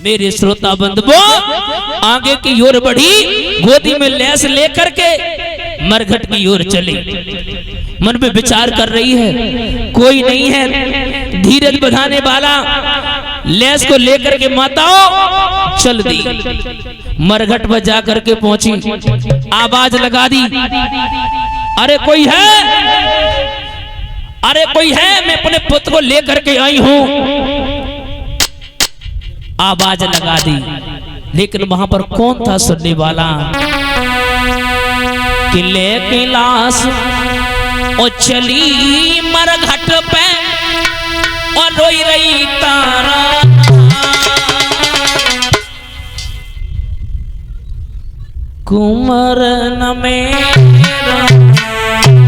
मेरे श्रोता बंधुओं आगे की ओर बढ़ी, गोदी में लेस लेकर के मरघट की ओर चली। मन में विचार कर रही है, कोई नहीं है धीरज बधाने वाला। लेस को लेकर के माताओं चल दी। मरघट पर जा करके पहुंची, आवाज लगा दी, अरे कोई है, अरे कोई है, मैं अपने पुत्र को लेकर के आई हूं। आवाज लगा दी, लेकिन वहां पर कौन था सुनने वाला। किले की लाश और चली मरघट पे और रोई रही तारा। कुंवर न मेरा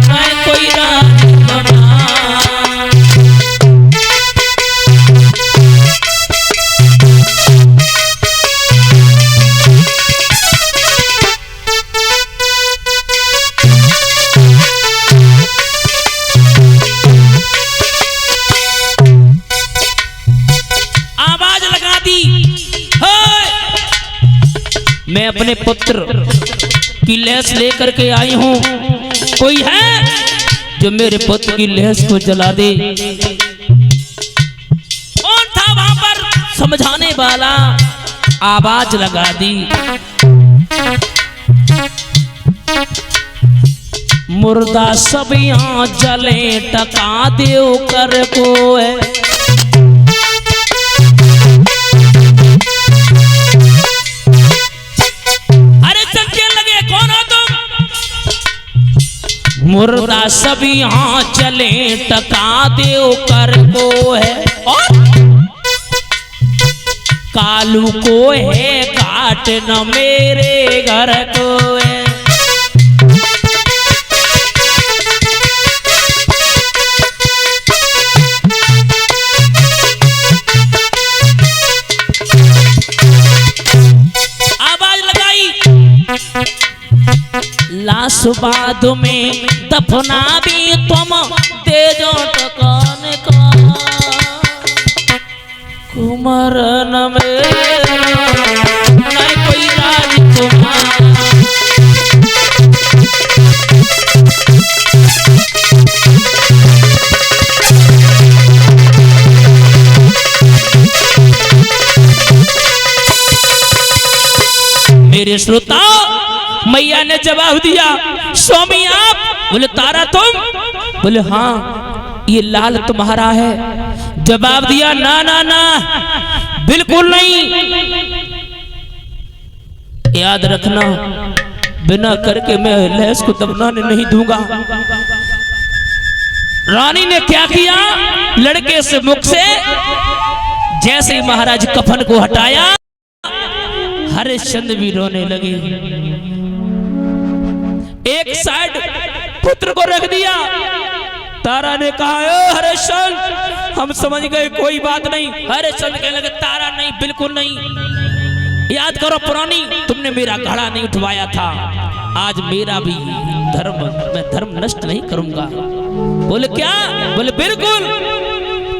मैं कोई रानी बना। मैं अपने पुत्र की लेस लेकर के आई हूं, कोई है जो मेरे पुत्र की लेस को जला दे। कौन था वहां पर समझाने वाला। आवाज लगा दी, मुर्दा सब यहां जले टका देव कर को है। मुर्दा सब यहाँ चले टका देव कर को है। और कालू को है काट न मेरे घर को है। आवाज लगाई, लाश बाद में दफना भी तुम दे दो टकान का। कुमार न मेरा नहीं कोई राजकुमार। मेरे श्रोताओ, मैया ने जवाब दिया, स्वामी आप? बोले तारा तुम? बोले हाँ, ये लाल तुम्हारा है। जवाब दिया, ना ना ना, बिल्कुल नहीं। याद रखना, बिना करके मैं लेस को दफनाने नहीं दूंगा। रानी ने क्या किया, लड़के से मुख से जैसे ही महाराज कफन को हटाया, हरिश्चंद्र भी रोने लगे। एक साइड पुत्र को रख दिया। तारा ने कहा, हरिश्चंद्र हम समझ गए, कोई बात नहीं। हरिश्चंद्र कहने लगे, तारा नहीं, बिल्कुल नहीं। याद करो पुरानी, तुमने मेरा घड़ा नहीं उठवाया था। आज मेरा भी धर्म, मैं धर्म नष्ट नहीं करूंगा। बोले क्या? बोले बिल्कुल।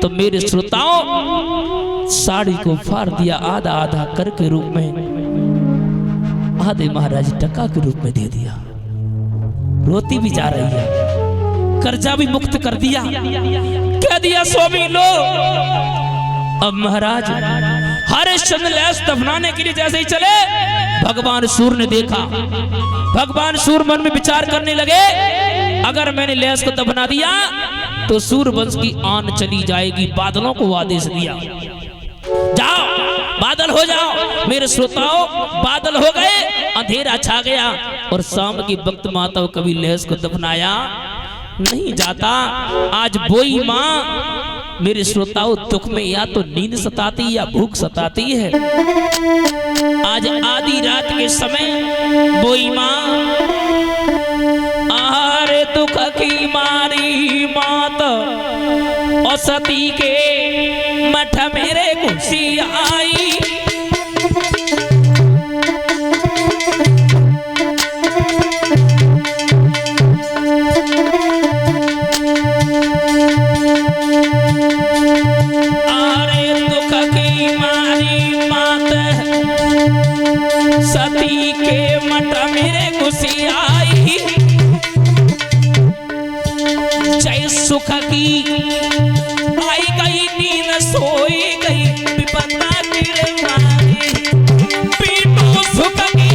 तो मेरे श्रोताओं, साड़ी को फाड़ दिया, आधा आधा करके रूप में, आधे महाराज टका के रूप में दे दिया। रोती भी जा रही है, कर्जा भी मुक्त कर दिया। कह दिया, स्वामी लो। अब महाराज हरिश्चंद्र लेस दफनाने के लिए जैसे ही चले, भगवान सूर्य ने देखा। भगवान सूर्य मन में विचार करने लगे, अगर मैंने लेस को दफना दिया तो सूर्य वंश की आन चली जाएगी। बादलों को आदेश दिया, जाओ बादल हो जाओ। मेरे श्रोताओं, बादल हो गए, अंधेरा छा गया और शाम की वक्त माता कभी लेस को दफनाया नहीं जाता। आज बोई माँ मेरे श्रोताओं दुख में या तो नींद सताती या भूख सताती है। आज आधी रात के समय बोई माँ आहारे दुख की मारी मात और सती के मठ मेरे खुशी आई। आरे दुख की मारी मात सती के मठ मेरे घुसी आई, जय सुख की आई गई नींद सोई गई विपदा गिर मारी। पीटू सुख की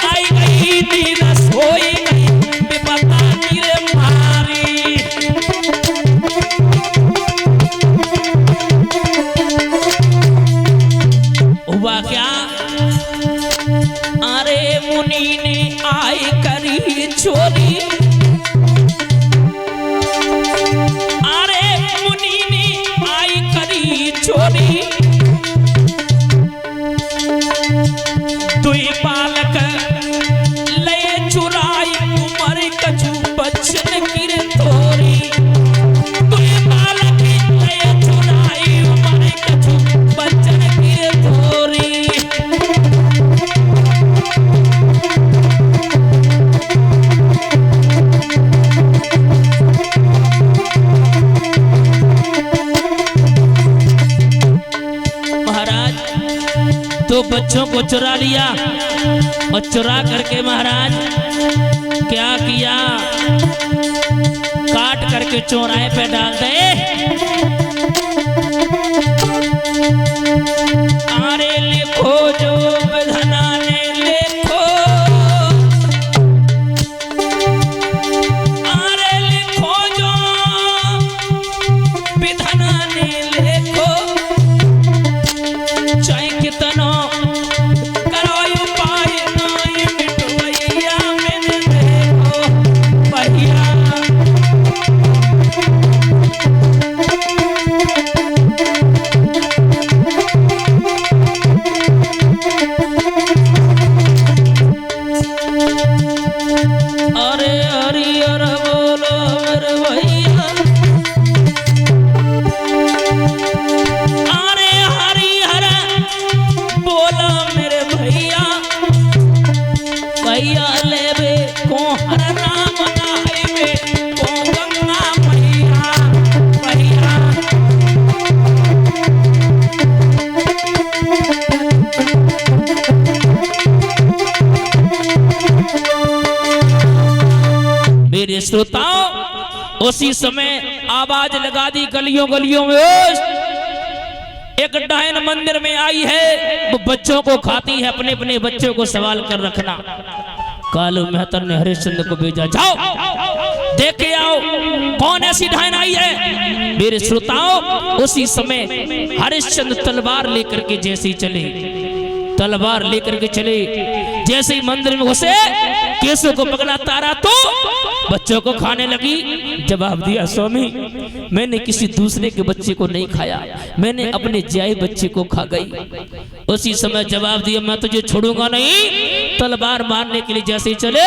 आई गई नींद सोई गई विपदा गिर मारी। हुआ क्या? अरे मुनि ने आई करी चोरी, अरे मुनि ने आई करी चोरी। दुई बालक ले चुराई उमर कछु बचन गिर तोरी। दुई बालक ले चुराई उमर कछु बचन गिर तोरी। तो बच्चों को चुरा लिया और चुरा करके महाराज क्या किया? काट करके चौराहे पे डाल दे। अरे लिखो जो विधना ने लिखो, अरे लिखो जो विधना ने लिखो, चाहे कितना मेरे श्रोताओं, उसी समय आवाज लगा दी गलियों गलियों में, एक डायन मंदिर में आई है, वो बच्चों को खाती है। अपने अपने बच्चों को सवाल कर रखना। कालू मेहतर ने हरिश्चंद्र को भेजा, जाओ देख के आओ कौन ऐसी डायन आई है। मेरे श्रोताओं, उसी समय हरिश्चंद्र तलवार लेकर के जैसे ही चले, तलवार लेकर के चले, जैसे ही मंदिर में घुसे केसों को पकड़ा, तारा तो बच्चों को खाने लगी। जवाब दिया, स्वामी मैंने किसी दूसरे के बच्चे को नहीं खाया, मैंने अपने जियाए बच्चे को खा गई। उसी समय जवाब दिया, मैं तुझे छोड़ूंगा नहीं। तलवार मारने के लिए जैसे ही चले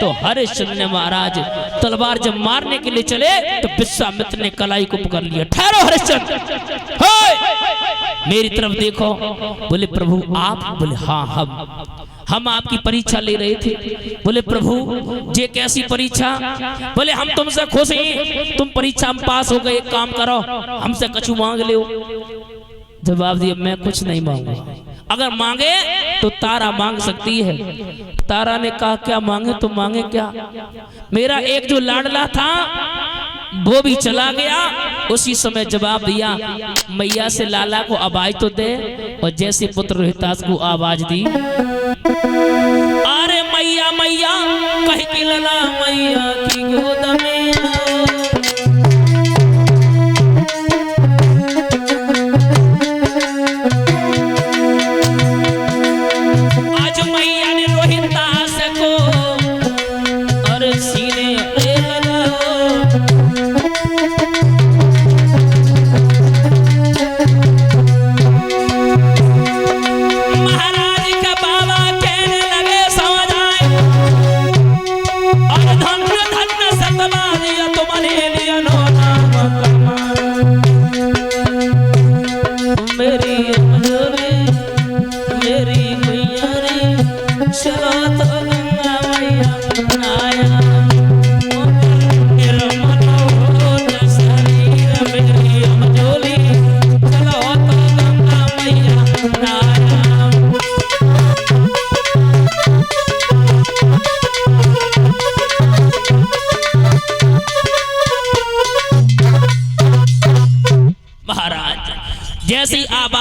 तो हरिश्चंद्र ने महाराज तलवार जब मारने के लिए चले तो विश्वामित्र ने कलाई को पकड़ लिया। ठहरो हरिश्चंद्र, मेरी तरफ देखो। बोले प्रभु आप? बोले हाँ हम आपकी परीक्षा ले रहे थे। बोले प्रभु ये कैसी परीक्षा? बोले हम तुमसे खुश हैं, तुम परीक्षा में पास हो गए, एक काम करो हमसे कछु मांग लो। जवाब दिया, मैं कुछ नहीं मांगूंगा, अगर मांगे तो तारा मांग सकती है। तारा ने कहा क्या मांगे? तो मांगे क्या? मेरा एक जो लाडला था वो भी चला गया। उसी समय जवाब दिया, मैया से लाला को आवाज तो दे। और जैसे पुत्र रोहितास को आवाज दी, अरे मैया मैया कह के लला मैया की गोद में आज मैया ने रोहितास को अरे सीने धन्य धन्य सतमा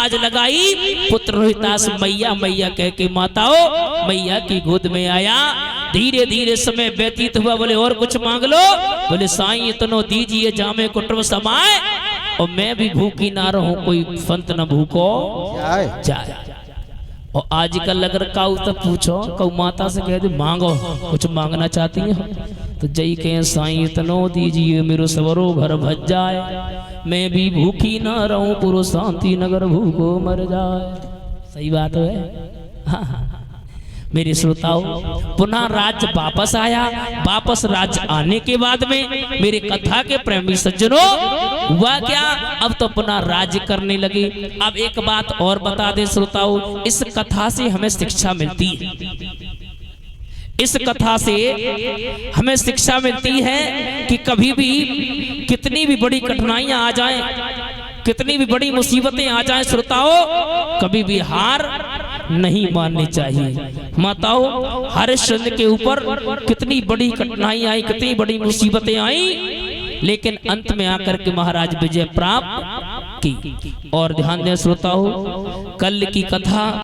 आज लगाई पुत्र रोहितास मैया मैया कह के माताओं मैया की गोद में आया। धीरे धीरे समय व्यतीत हुआ। बोले और कुछ मांग लो। बोले साईं इतनो दीजिए जामे कुटुंब समाए और मैं भी भूखी ना रहूं, कोई फंत न भूखो जाए। और आजकल अगर काऊ तक पूछो कऊ माता से कह दे मांगो, कुछ मांगना चाहती है तो जई कहें साईं इतनो दीजिए मेरो सवरो घर भज जाए, मैं भी भूखी ना रहूं पुरो शांति नगर भूखो मर जाए। सही बात है। हाँ। मेरे श्रोताओं पुनः राज्य वापस आया। वापस राज्य आने के बाद में मेरे कथा के प्रेमी सज्जनों हुआ क्या, अब तो पुनः राज्य करने लगे। अब एक बात और बता दे श्रोताओं, इस कथा से हमें शिक्षा मिलती है। इस कथा से हमें शिक्षा मिलती है कि कभी भी कितनी भी बड़ी कठिनाइयां आ जाएं, कितनी भी बड़ी मुसीबतें आ जाएं श्रोताओं, कभी भी हार नहीं माननी चाहिए। माताओं हरिश्चंद्र के ऊपर कितनी बड़ी कठिनाई आई, कितनी बड़ी मुसीबतें आई, लेकिन अंत में आकर के महाराज विजय प्राप्त की। और ध्यान दें श्रोताओं, कल की कथा